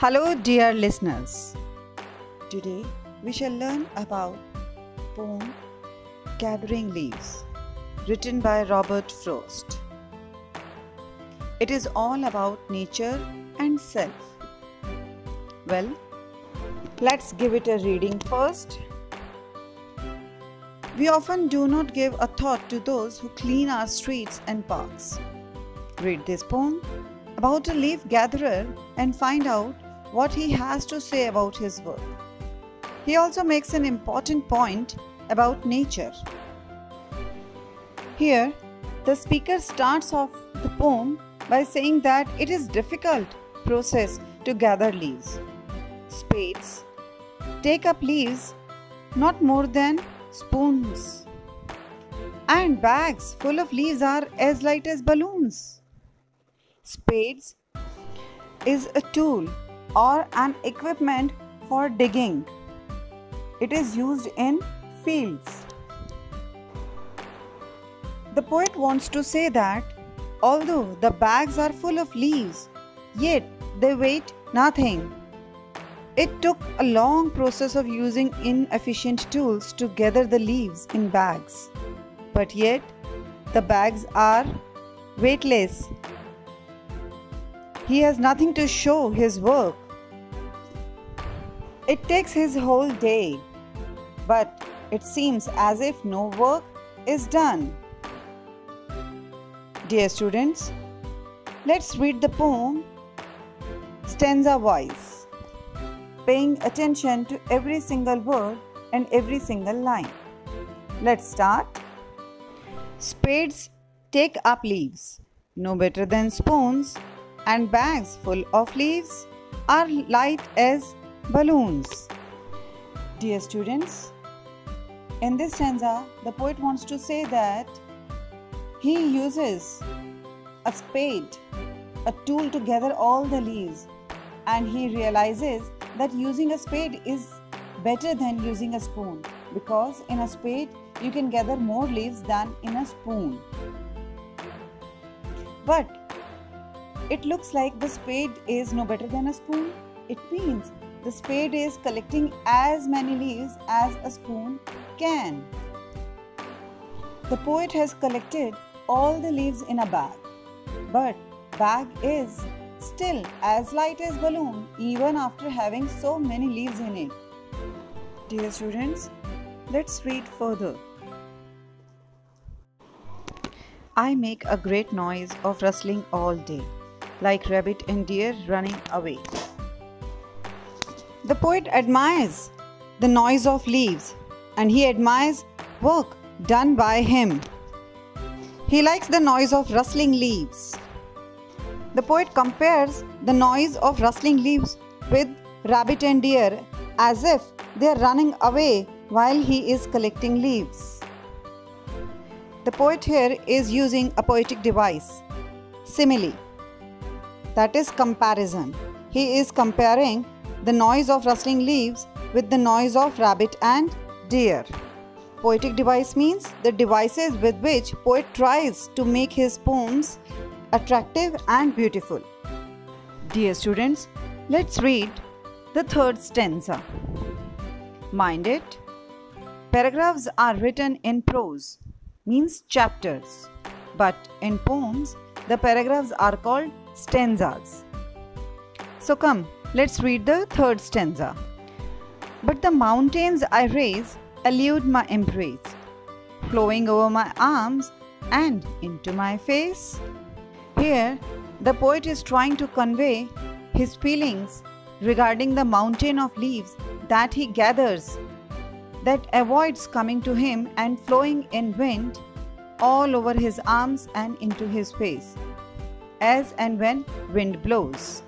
Hello dear listeners. Today we shall learn about poem Gathering Leaves, written by Robert Frost. It is all about nature and self. Well, let's give it a reading first. We often do not give a thought to those who clean our streets and parks. Read this poem about a leaf gatherer and find out what he has to say about his work. He also makes an important point about nature. Here, the speaker starts off the poem by saying that it is a difficult process to gather leaves. Spades take up leaves not more than spoons, and bags full of leaves are as light as balloons. Spades is a tool or an equipment for digging. It is used in fields. The poet wants to say that although the bags are full of leaves, yet they weigh nothing. It took a long process of using inefficient tools to gather the leaves in bags. But yet, the bags are weightless. He has nothing to show his work. It takes his whole day, but it seems as if no work is done. Dear students, let's read the poem stanza-wise, paying attention to every single word and every single line. Let's start. Spades take up leaves, no better than spoons, and bags full of leaves are light as balloons. Dear students, in this stanza, the poet wants to say that he uses a spade, a tool to gather all the leaves, and he realizes that using a spade is better than using a spoon, because in a spade you can gather more leaves than in a spoon. But it looks like the spade is no better than a spoon. It means the spade is collecting as many leaves as a spoon can. The poet has collected all the leaves in a bag, but bag is still as light as balloon even after having so many leaves in it. Dear students, let's read further. I make a great noise of rustling all day, like rabbit and deer running away. The poet admires the noise of leaves, and he admires work done by him. He likes the noise of rustling leaves. The poet compares the noise of rustling leaves with rabbit and deer as if they are running away while he is collecting leaves. The poet here is using a poetic device, simile, that is comparison. He is comparing the noise of rustling leaves with the noise of rabbit and deer. Poetic device means the devices with which poet tries to make his poems attractive and beautiful. Dear students, let's read the third stanza. Mind it, paragraphs are written in prose, means chapters, but in poems, the paragraphs are called stanzas. So come, let's read the third stanza. But the mountains I raise elude my embrace, flowing over my arms and into my face. Here, the poet is trying to convey his feelings regarding the mountain of leaves that he gathers, that avoids coming to him and flowing in wind all over his arms and into his face, as and when wind blows.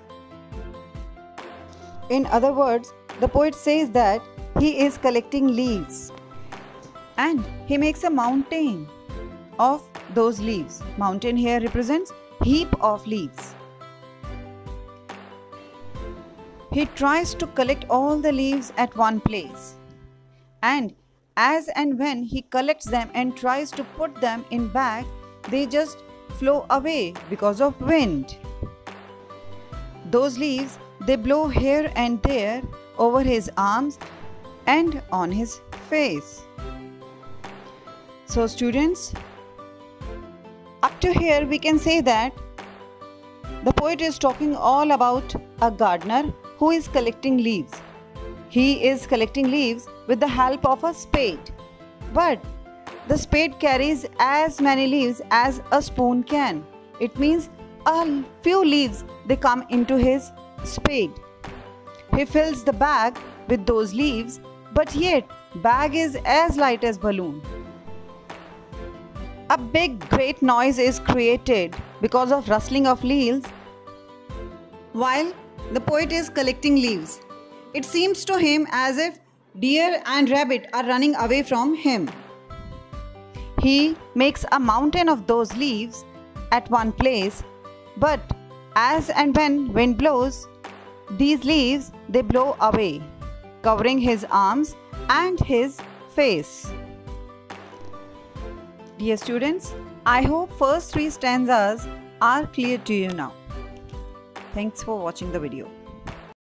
In other words, the poet says that he is collecting leaves and he makes a mountain of those leaves. Mountain here represents heap of leaves. He tries to collect all the leaves at one place, and as and when he collects them and tries to put them in bag, they just flow away because of wind. Those leaves they blow here and there over his arms and on his face. So students, up to here we can say that the poet is talking all about a gardener who is collecting leaves. He is collecting leaves with the help of a spade. But the spade carries as many leaves as a spoon can. It means a few leaves they come into his spade. He fills the bag with those leaves, but yet bag is as light as balloon. A big great noise is created because of rustling of leaves while the poet is collecting leaves. It seems to him as if deer and rabbit are running away from him. He makes a mountain of those leaves at one place, but as and when wind blows, these leaves they blow away, covering his arms and his face. Dear students, I hope first 3 stanzas are clear to you now. Thanks for watching the video.